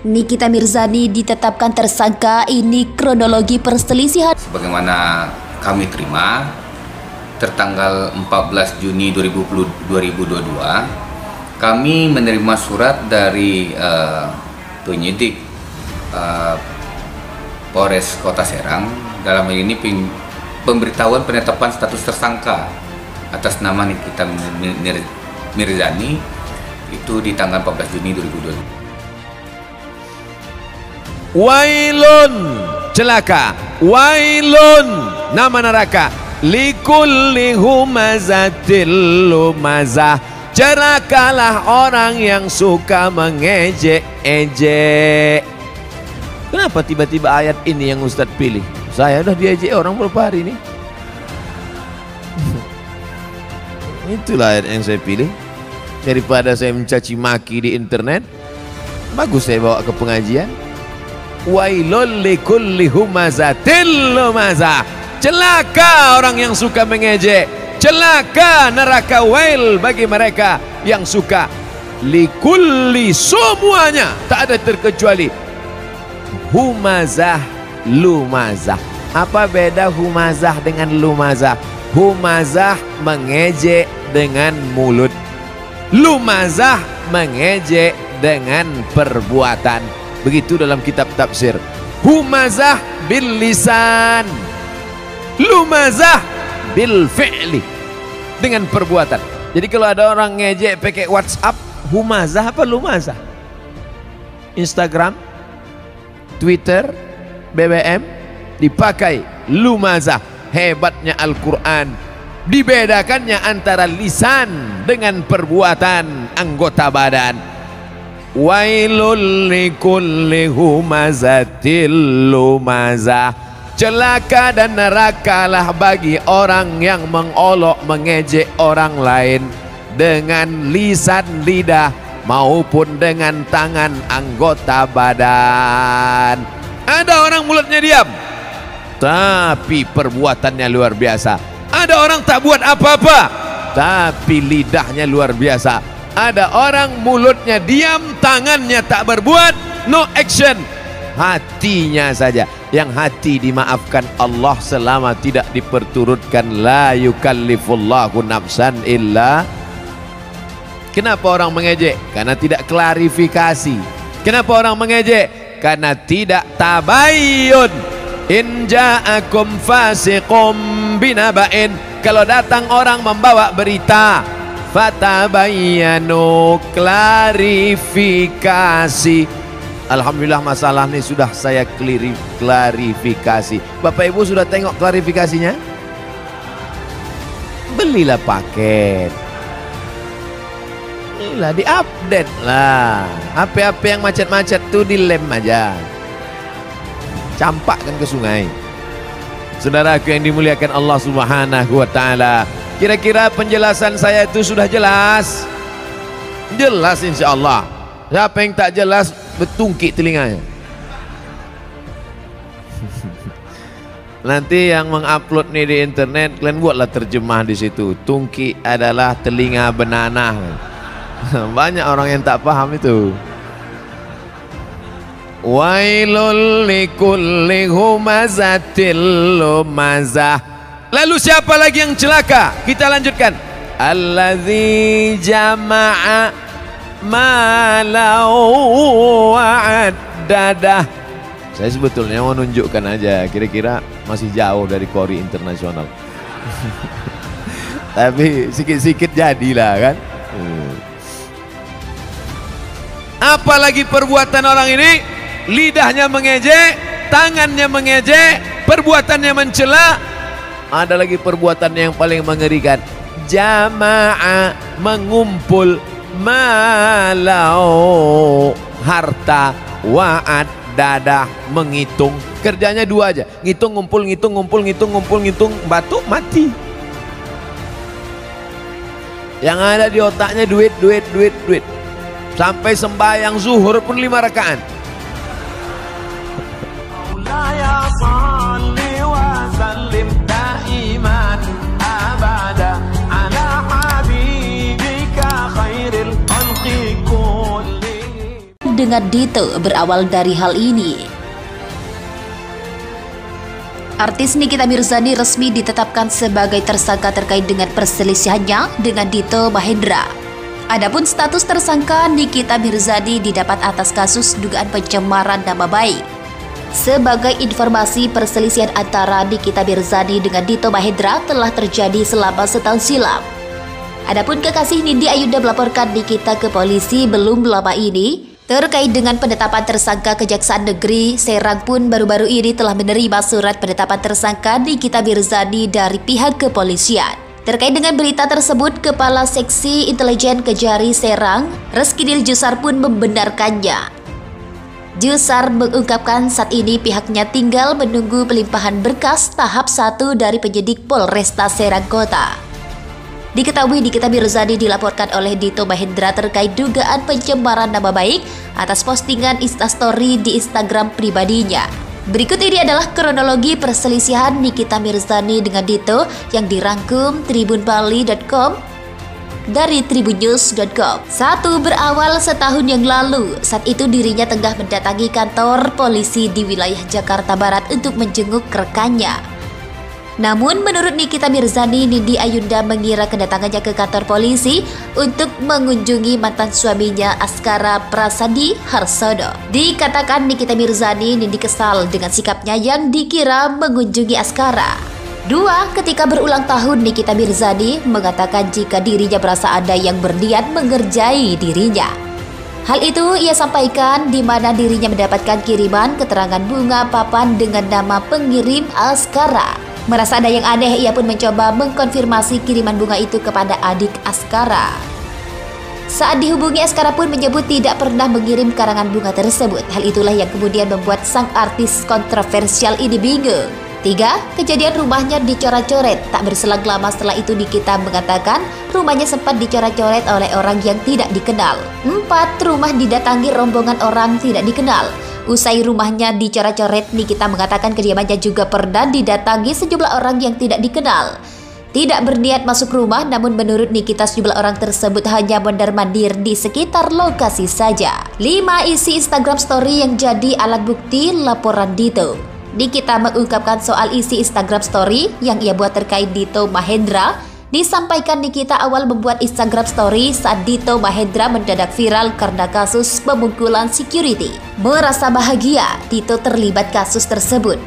Nikita Mirzani ditetapkan tersangka. Ini kronologi perselisihan. Sebagaimana kami terima, tertanggal 14 Juni 2022, kami menerima surat dari penyidik Polres Kota Serang. Dalam hal ini pemberitahuan penetapan status tersangka atas nama Nikita Mirzani itu di tanggal 14 Juni 2022. Wailun, celaka. Wailun, nama neraka. Likulli humazatil lumazah. Celakalah orang yang suka mengejek-ejek. Kenapa tiba-tiba ayat ini yang Ustadz pilih? Saya udah diejek orang beberapa hari ini. Itulah ayat yang saya pilih. Daripada saya mencaci maki di internet, bagus saya bawa ke pengajian. Wailul likulli humazatil lumazah. Celaka orang yang suka mengejek. Celaka neraka wail bagi mereka yang suka. Likulli, semuanya, tak ada terkecuali. Humazah, lumazah. Apa beda humazah dengan lumazah? Humazah mengejek dengan mulut. Lumazah mengejek dengan perbuatan. Begitu dalam kitab tafsir. Humazah bil lisan, lumazah bil fi'li, dengan perbuatan. Jadi kalau ada orang ngejek pakai WhatsApp, humazah apa lumazah? Instagram, Twitter, BBM dipakai lumazah. Hebatnya Al-Quran, dibedakannya antara lisan dengan perbuatan anggota badan. Wailul likulli humazatil lumazah. Celaka dan nerakalah bagi orang yang mengolok mengejek orang lain dengan lisan lidah maupun dengan tangan anggota badan. Ada orang mulutnya diam, tapi perbuatannya luar biasa. Ada orang tak buat apa-apa, tapi lidahnya luar biasa. Ada orang mulutnya diam, tangannya tak berbuat, no action. Hatinya saja, yang hati dimaafkan Allah selama tidak diperturutkan. La yukallifullahu nafsan illa. Kenapa orang mengejek? Karena tidak klarifikasi. Kenapa orang mengejek? Karena tidak tabayyun. In ja'akum fasiqum binaba'in. Kalau datang orang membawa berita, fatabayyanu, klarifikasi. Alhamdulillah masalah ini sudah saya klarifikasi. Bapak Ibu sudah tengok klarifikasinya? Belilah paket. Inilah diupdate lah. HP-HP yang macet-macet tuh dilem aja. Campakkan ke sungai. Saudaraku yang dimuliakan Allah Subhanahu wa taala. Kira-kira penjelasan saya itu sudah jelas? Jelas insya Allah. Siapa yang tak jelas, betungkik telinganya. Nanti yang mengupload nih di internet, kalian buatlah terjemah di situ. Tungki adalah telinga benanah. Banyak orang yang tak paham itu. Wailul likulli humazatil lumazah. Lalu siapa lagi yang celaka? Kita lanjutkan. Allazi jama'a malau wa'addadah. Saya sebetulnya mau nunjukkan aja, kira-kira masih jauh dari Kori internasional. Tapi sikit-sikit jadilah kan. Apalagi perbuatan orang ini? Lidahnya mengejek, tangannya mengejek, perbuatannya mencela. Ada lagi perbuatan yang paling mengerikan. Jama'a, mengumpul, malau, harta, wa'ad, dadah, menghitung. Kerjanya dua aja, ngitung, ngumpul, ngitung, ngumpul, ngitung, ngumpul, ngitung, batuk, mati. Yang ada di otaknya duit, duit, duit, duit. Sampai sembahyang zuhur pun 5 rakaat. dengan Dito berawal dari hal ini. Artis Nikita Mirzani resmi ditetapkan sebagai tersangka terkait dengan perselisihannya dengan Dito Mahendra. Adapun status tersangka Nikita Mirzani didapat atas kasus dugaan pencemaran nama baik. Sebagai informasi, perselisihan antara Nikita Mirzani dengan Dito Mahendra telah terjadi selama setahun silam. Adapun kekasih Nindi Ayunda melaporkan Nikita ke polisi belum lama ini. Terkait dengan penetapan tersangka, Kejaksaan Negeri Serang pun baru-baru ini telah menerima surat penetapan tersangka Nikita Mirzani dari pihak kepolisian. Terkait dengan berita tersebut, Kepala Seksi Intelijen Kejari Serang, Reskidil Jusar pun membenarkannya. Jusar mengungkapkan saat ini pihaknya tinggal menunggu pelimpahan berkas tahap 1 dari penyidik Polresta Serang Kota. Diketahui Nikita Mirzani dilaporkan oleh Dito Mahendra terkait dugaan pencemaran nama baik atas postingan Instastory di Instagram pribadinya. Berikut ini adalah kronologi perselisihan Nikita Mirzani dengan Dito yang dirangkum tribunbali.com dari tribunnews.com. 1. Berawal setahun yang lalu, saat itu dirinya tengah mendatangi kantor polisi di wilayah Jakarta Barat untuk menjenguk rekannya. Namun menurut Nikita Mirzani, Nindi Ayunda mengira kedatangannya ke kantor polisi untuk mengunjungi mantan suaminya Askara Prasadi Harsono. Dikatakan Nikita Mirzani, Nindi kesal dengan sikapnya yang dikira mengunjungi Askara. 2. Ketika berulang tahun Nikita Mirzani mengatakan jika dirinya merasa ada yang berniat mengerjai dirinya. Hal itu ia sampaikan di mana dirinya mendapatkan kiriman keterangan bunga papan dengan nama pengirim Askara. Merasa ada yang aneh, ia pun mencoba mengkonfirmasi kiriman bunga itu kepada adik Askara. Saat dihubungi, Askara pun menyebut tidak pernah mengirim karangan bunga tersebut. Hal itulah yang kemudian membuat sang artis kontroversial ini bingung. 3. Kejadian rumahnya dicoret-coret. Tak berselang lama setelah itu Nikita mengatakan rumahnya sempat dicoret-coret oleh orang yang tidak dikenal. 4. Rumah didatangi rombongan orang tidak dikenal. Usai rumahnya dicoret-coret, Nikita mengatakan kediamannya juga pernah didatangi sejumlah orang yang tidak dikenal. Tidak berniat masuk rumah, namun menurut Nikita sejumlah orang tersebut hanya mondar-mandir di sekitar lokasi saja. 5. Isi Instagram story yang jadi alat bukti laporan Dito. Nikita mengungkapkan soal isi Instagram story yang ia buat terkait Dito Mahendra. Disampaikan Nikita awal membuat Instagram story saat Dito Mahendra mendadak viral karena kasus pemukulan security. Merasa bahagia Dito terlibat kasus tersebut.